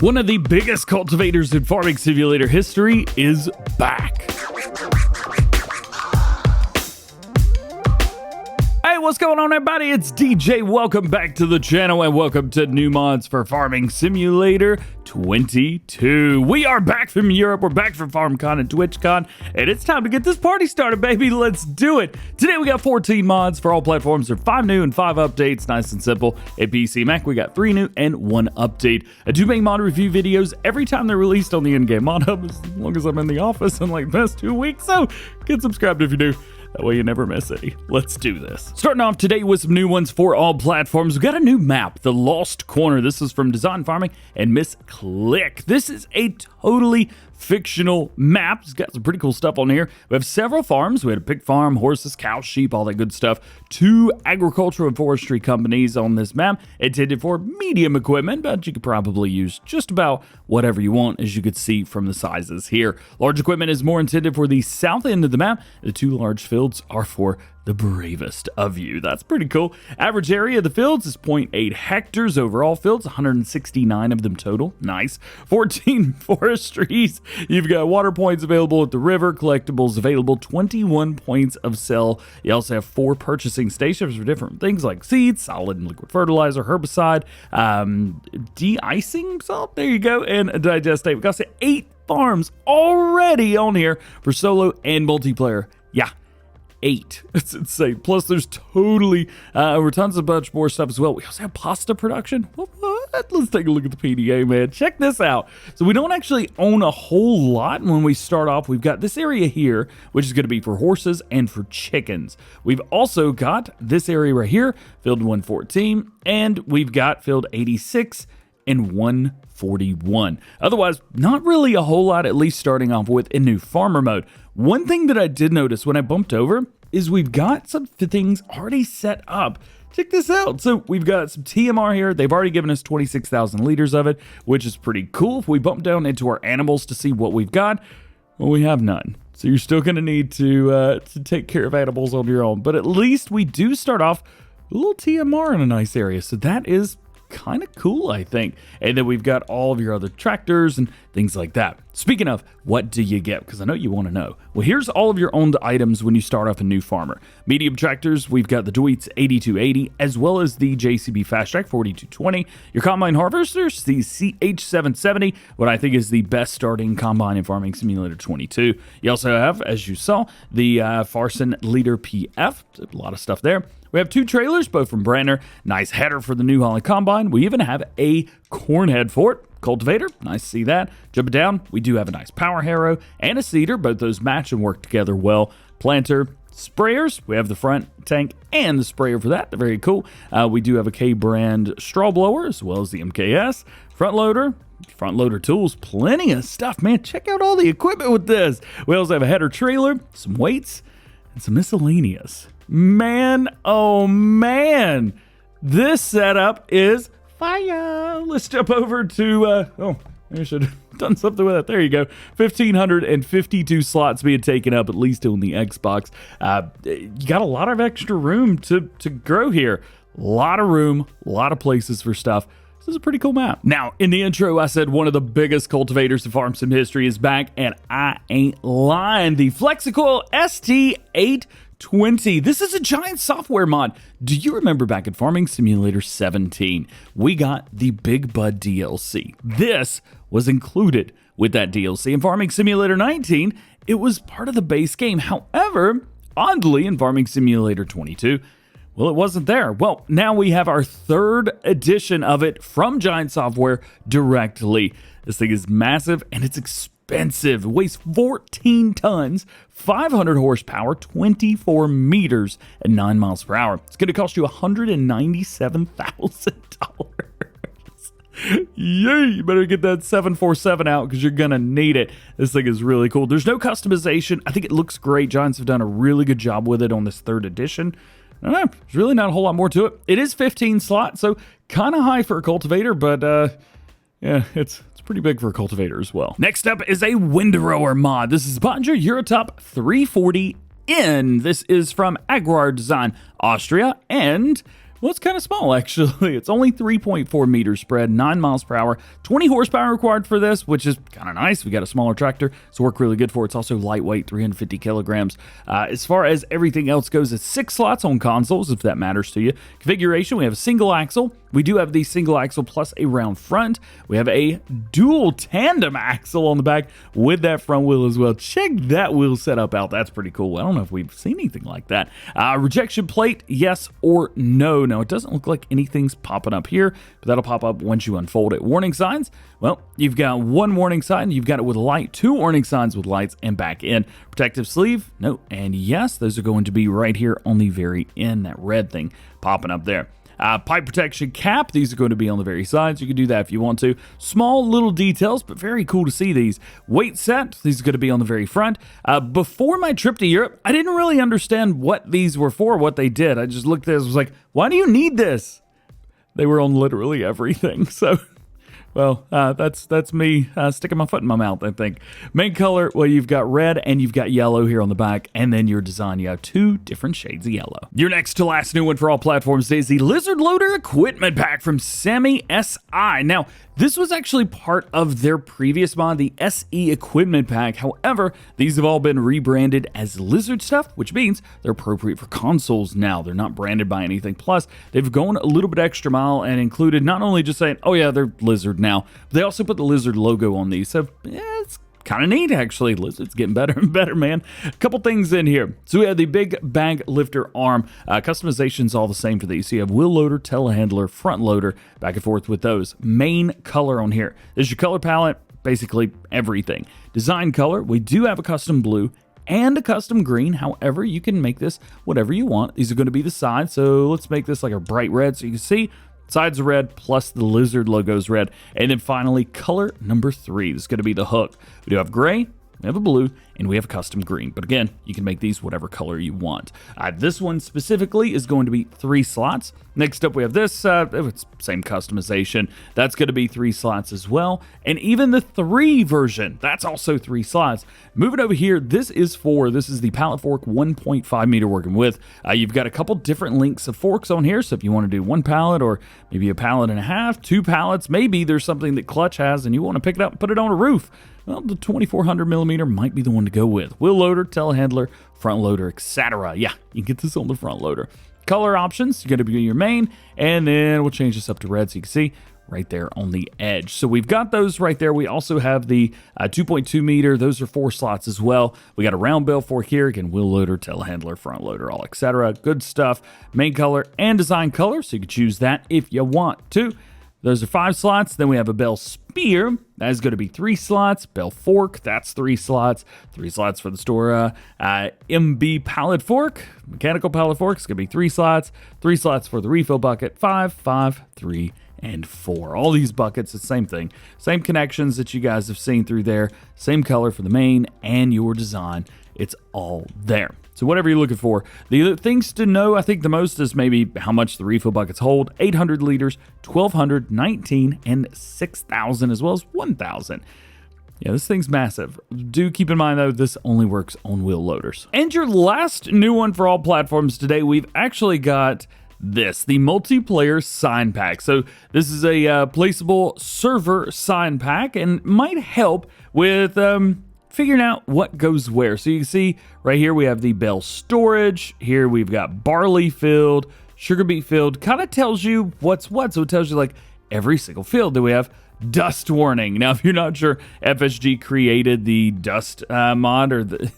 One of the biggest cultivators in Farming Simulator history is back. Hey, what's going on, everybody? It's DJ. Welcome back to the channel and welcome to new mods for Farming Simulator 22. We are back from Europe. We're back from FarmCon and TwitchCon, and it's time to get this party started, baby. Let's do it. Today we got 14 mods for all platforms. There are 5 new and 5 updates. Nice and simple. At PC Mac, we got 3 new and 1 update. I do make mod review videos every time they're released on the in-game mod hub, as long as I'm in the office in like the past 2 weeks. So get subscribed if you do. That way you never miss any. Let's do this. Starting off today with some new ones for all platforms. We got a new map, The Lost Corner. This is from Design Farming and Miss Click. This is a totally fictional map. It's got some pretty cool stuff on here. We have several farms. We had a pig farm, horses, cows, sheep, all that good stuff. 2 agricultural and forestry companies on this map, intended for medium equipment, but you could probably use just about whatever you want, as you could see from the sizes here. Large equipment is more intended for the south end of the map. The 2 large fields are for the bravest of you. That's pretty cool. Average area of the fields is 0.8 hectares. Overall fields, 169 of them total. Nice. 14 forestries. You've got water points available at the river, collectibles available, 21 points of sale. You also have 4 purchasing stations for different things like seeds, solid and liquid fertilizer, herbicide, de-icing salt, there you go, and a digestate. We've got 8 farms already on here for solo and multiplayer. Yeah. 8. It's insane. Plus, there's totally tons of bunch more stuff as well. We also have pasta production. What? Let's take a look at the PDA, man. Check this out. So we don't actually own a whole lot when we start off. We've got this area here, which is going to be for horses and for chickens. We've also got this area right here, field 114, and we've got field 86 and 141. Otherwise, not really a whole lot, at least starting off with in new farmer mode. One thing that I did notice when I bumped over is we've got some things already set up. Check this out. So we've got some TMR here. They've already given us 26,000 liters of it, which is pretty cool. If we bump down into our animals to see what we've got, well, we have none. So you're still going to need to take care of animals on your own. But at least we do start off with a little TMR in a nice area. So that is kind of cool, I think. And then we've got all of your other tractors and things like that. Speaking of, what do you get? Because I know you want to know. Well, here's all of your owned items when you start off a new farmer. Medium tractors, we've got the Deutz 8280, as well as the JCB Fast Track 4220. Your combine harvesters, the CH770, what I think is the best starting combine in Farming Simulator 22. You also have, as you saw, the Farson Leader PF. A lot of stuff there. We have 2 trailers, both from Brenner. Nice header for the New Holland Combine. We even have a corn head for it. Cultivator, nice to see that. Jumping down, we do have a nice power harrow and a seeder. Both those match and work together well. Planter, sprayers, we have the front tank and the sprayer for that. They're very cool. We do have a K-brand straw blower as well as the MKS. Front loader tools, plenty of stuff, man. Check out all the equipment with this. We also have a header trailer, some weights, and some miscellaneous. Man, oh man, this setup is fire. Let's jump over to, I should have done something with that. There you go. 1,552 slots being taken up, at least on the Xbox. You got a lot of extra room to grow here. A lot of room, a lot of places for stuff. This is a pretty cool map. Now, in the intro, I said one of the biggest cultivators in farm sim history is back, and I ain't lying. The Flexicoil ST820. This is a giant software mod. Do you remember back in Farming Simulator 17, we got the Big Bud DLC. This was included with that DLC. In Farming Simulator 19, it was part of the base game. However, oddly, in Farming Simulator 22, well, it wasn't there. Well, now we have our 3rd edition of it from Giant Software directly. This thing is massive and it's expensive. It weighs 14 tons, 500 horsepower, 24 meters, and 9 miles per hour. It's going to cost you $197,000. Yay, you better get that 747 out because you're going to need it. This thing is really cool. There's no customization. I think it looks great. Giants have done a really good job with it on this 3rd edition. I don't know, there's really not a whole lot more to it. It is 15 slots, so kind of high for a cultivator, but yeah, it's pretty big for a cultivator as well. Next up is a windrower mod. This is DjGoHam EUROTOP 340N. This is from Agrar Design Austria, and Well, it's kind of small, actually. It's only 3.4 meters spread, 9 miles per hour, 20 horsepower required for this, which is kind of nice. We got a smaller tractor, so work really good for it. It's also lightweight, 350 kilograms. As far as everything else goes, it's 6 slots on consoles, if that matters to you. Configuration, we have a single axle. We do have the single axle plus a round front. We have a dual tandem axle on the back with that front wheel as well. Check that wheel setup out. That's pretty cool. I don't know if we've seen anything like that. Rejection plate, yes or no. Now, it doesn't look like anything's popping up here, but that'll pop up once you unfold it. Warning signs, well, you've got one warning sign, you've got it with light, 2 warning signs with lights, and back in. Protective sleeve, no, and yes, those are going to be right here on the very end, that red thing popping up there. Pipe protection cap, these are going to be on the very sides. You can do that if you want to. Small little details, but very cool to see these. Weight set, these are going to be on the very front. Before my trip to Europe, I didn't really understand what these were for, what they did. I just looked at this and was like, why do you need this? They were on literally everything, so... Well, that's me sticking my foot in my mouth, I think. Main color, well, you've got red and you've got yellow here on the back, and then your design, you have 2 different shades of yellow. Your next to last new one for all platforms is the Lizard Loader Equipment Pack from Semi SI. Now, this was actually part of their previous mod, the SE Equipment Pack. However, these have all been rebranded as Lizard stuff, which means they're appropriate for consoles now. They're not branded by anything. Plus, they've gone a little bit extra mile and included not only just saying, oh yeah, they're Lizard now, but they also put the Lizard logo on these. So, yeah, it's kind of neat, actually. Lizard's getting better and better, man. A couple things in here. So we have the big bag lifter arm. Customization's all the same for these. So you have wheel loader, telehandler, front loader, back and forth with those. Main color on here. There's your color palette, basically everything. Design color, we do have a custom blue and a custom green. However, you can make this whatever you want. These are going to be the sides. So let's make this like a bright red so you can see. Sides are red, plus the Lizard logo's red. And then finally, color number 3. This is going to be the hook. We do have gray, we have a blue, and we have a custom green. But again, you can make these whatever color you want. This one specifically is going to be 3 slots. Next up, we have this. It's same customization. That's going to be 3 slots as well. And even the 3 version, that's also 3 slots. Moving over here, this is the pallet fork 1.5 meter working width. You've got a couple different lengths of forks on here. So if you want to do 1 pallet or maybe a pallet and a half, 2 pallets, maybe there's something that Clutch has and you want to pick it up and put it on a roof. Well, the 2400 millimeter might be the one to go with. Wheel loader, telehandler, front loader, etc. Yeah, you can get this on the front loader. Color options, you're going to be your main, and then we'll change this up to red so you can see right there on the edge. So we've got those right there. We also have the 2.2 meter. Those are 4 slots as well. We got a round bell fork here. Again, wheel loader, telehandler, front loader, all etc. Good stuff. Main color and design color, so you can choose that if you want to. Those are 5 slots. Then we have a bell spear. That is going to be 3 slots. Bell fork, that's 3 slots. 3 slots for the store. MB pallet fork, mechanical pallet fork, it's going to be 3 slots. 3 slots for the refill bucket. 5, 5, 3, and 4. All these buckets, it's the same thing. Same connections that you guys have seen through there. Same color for the main and your design. It's all there. So whatever you're looking for. The other things to know, I think the most is maybe how much the refill buckets hold. 800 liters, 1200, 19, and 6,000 as well as 1,000. Yeah, this thing's massive. Do keep in mind, though, this only works on wheel loaders. And your last new one for all platforms today, we've actually got this, the multiplayer sign pack. So this is a placeable server sign pack and might help with figuring out what goes where. So you can see right here we have the bell storage. Here we've got barley field, sugar beet field. Kind of tells you what's what. So it tells you like every single field. Then we have dust warning. Now, if you're not sure, FSG created the dust mod or the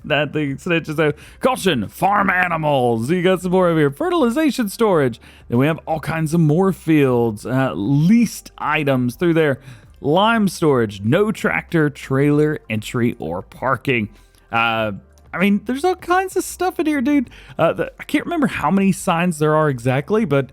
that thing. So it just says, caution, farm animals. You got some more over here. Fertilization storage. Then we have all kinds of more fields, leased items through there. Lime storage, no tractor, trailer, entry, or parking. I mean, there's all kinds of stuff in here, dude. I can't remember how many signs there are exactly, but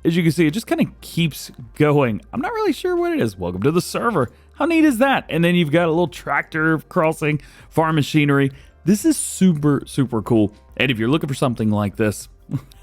as you can see, it just kind of keeps going. I'm not really sure what it is. Welcome to the server. How neat is that? And then you've got a little tractor crossing, farm machinery. This is super, super cool. And if you're looking for something like this,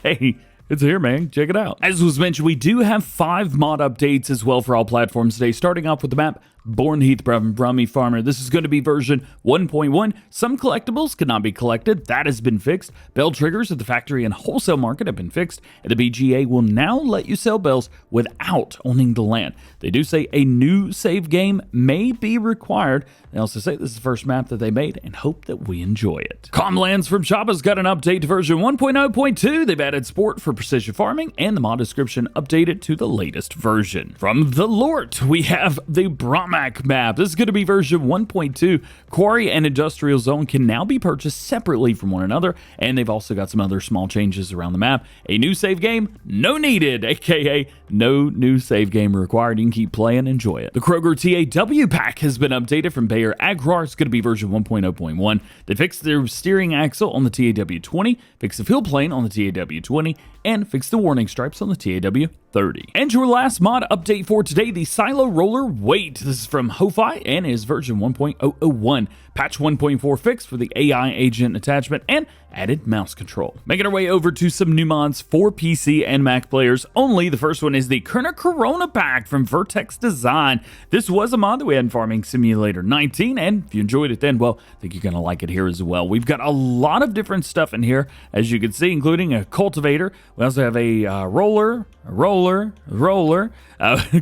hey, it's here, man. Check it out. As was mentioned, we do have 5 mod updates as well for all platforms today, starting off with the map Born Heath Brummy Farmer. This is going to be version 1.1. Some collectibles cannot be collected. That has been fixed. Bell triggers at the factory and wholesale market have been fixed. And the BGA will now let you sell bells without owning the land. They do say a new save game may be required. They also say this is the first map that they made and hope that we enjoy it. Comlands from Jabba's got an update to version 1.0.2. They've added support for precision farming and the mod description updated to the latest version. From the Lort, we have the Brahmak map. This is going to be version 1.2. Quarry and Industrial Zone can now be purchased separately from one another, and they've also got some other small changes around the map. A new save game, no needed, aka no new save game required. You can keep playing, enjoy it. The Kroger TAW pack has been updated from Bayer Agrar. It's going to be version 1.0.1. They fixed their steering axle on the TAW20, fixed the field plane on the TAW20, and fixed the warning stripes on the TAW30. And your last mod update for today, the Silo Roller Weight. This is from Ho-Fi and is version 1.001. Patch 1.4 fixed for the AI agent attachment and added mouse control. Making our way over to some new mods for PC and Mac players only. The first one is the Kerner Corona pack from Vertex Design. This was a mod that we had in Farming Simulator 19, and if you enjoyed it then, well, I think you're going to like it here as well. We've got a lot of different stuff in here, as you can see, including a cultivator. We also have a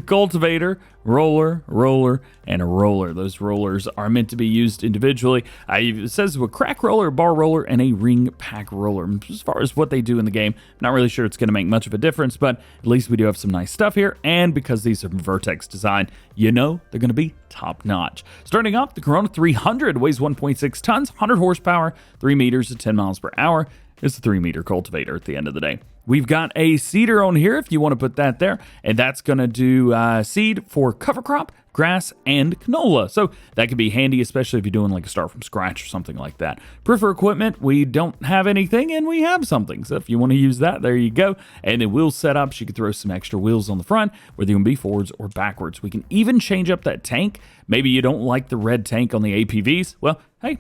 cultivator, roller, and a roller. Those rollers are meant to be used individually. It says a crack roller, a bar roller, and a ring pack roller. As far as what they do in the game, I'm not really sure it's going to make much of a difference, but at least we do have some nice stuff here, and because these are from Vertex Design, you know they're going to be top notch. Starting off, the Corona 300 weighs 1.6 tons, 100 horsepower, 3 meters at 10 miles per hour. It's a 3-meter cultivator at the end of the day. We've got a seeder on here if you want to put that there, and that's going to do seed for cover crop, grass, and canola. So that could be handy, especially if you're doing like a start from scratch or something like that. Peripheral equipment, we don't have anything, and we have something. So if you want to use that, there you go. And then wheel setups, you could throw some extra wheels on the front, whether you can be forwards or backwards. We can even change up that tank. Maybe you don't like the red tank on the APVs. Well, hey,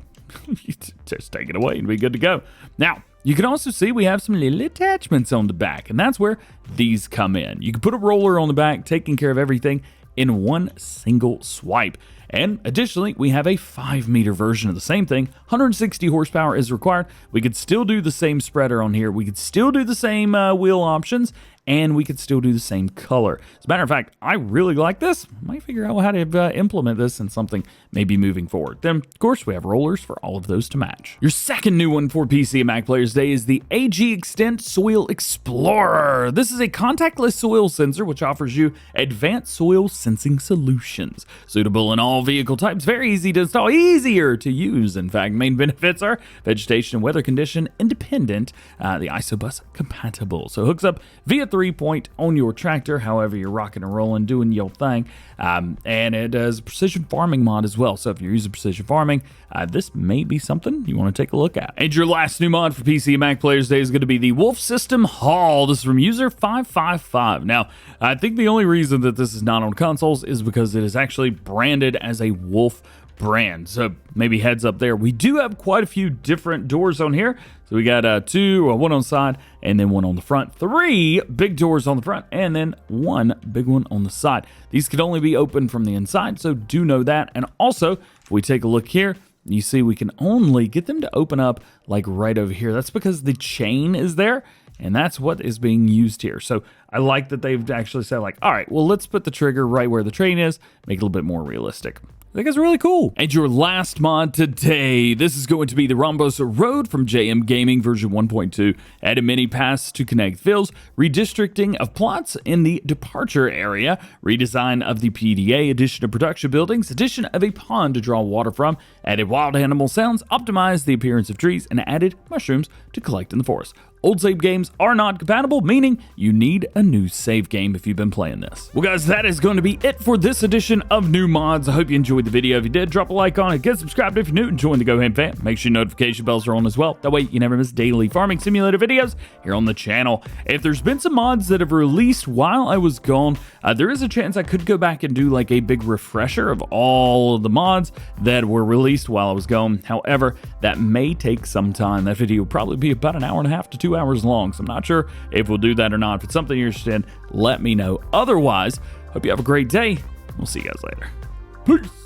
just take it away and be good to go. Now, you can also see we have some little attachments on the back, and that's where these come in. You can put a roller on the back, taking care of everything in one single swipe. And additionally, we have a 5-meter version of the same thing. 160 horsepower is required. We could still do the same spreader on here. We could still do the same wheel options, and we could still do the same color. As a matter of fact, I really like this. I might figure out how to implement this in something maybe moving forward. Then, of course, we have rollers for all of those to match. Your second new one for PC and Mac players today is the AGXTEND SoilXplorer. This is a contactless soil sensor which offers you advanced soil sensing solutions. Suitable in all vehicle types, very easy to install, easier to use. In fact, main benefits are vegetation and weather condition independent, the ISOBUS compatible. So hooks up via 3-point on your tractor, however you're rocking and rolling, doing your thing. And it does precision farming mod as well. So if you're using precision farming, this may be something you want to take a look at. And your last new mod for PC and Mac players today is going to be the Wolf System Haul. This is from user 555. Now, I think the only reason that this is not on consoles is because it is actually branded as a Wolf brand. So maybe heads up there. We do have quite a few different doors on here. So we got one on the side and then one on the front. 3 big doors on the front and then 1 big one on the side. These could only be opened from the inside, so do know that. And also, if we take a look here, you see we can only get them to open up like right over here. That's because the chain is there, and that's what is being used here. So I like that they've actually said like, all right, well, let's put the trigger right where the train is, make it a little bit more realistic. I think it's really cool. And your last mod today, this is going to be the Rhombus Road from JM Gaming version 1.2. Added mini paths to connect fields, redistricting of plots in the departure area, redesign of the PDA, addition of production buildings, addition of a pond to draw water from, added wild animal sounds, optimized the appearance of trees, and added mushrooms to collect in the forest. Old save games are not compatible, meaning you need a new save game if you've been playing this. Well, guys, that is going to be it for this edition of New Mods. I hope you enjoyed the video. If you did, drop a like on it, get subscribed if you're new, and join the GoHam fam. Make sure your notification bells are on as well. That way you never miss daily farming simulator videos here on the channel. If there's been some mods that have released while I was gone, there is a chance I could go back and do like a big refresher of all of the mods that were released while I was gone. However, that may take some time. That video will probably be about an hour and a half to 2 hours long, so I'm not sure if we'll do that or not. If it's something you're interested in, let me know. Otherwise, hope you have a great day. We'll see you guys later. Peace.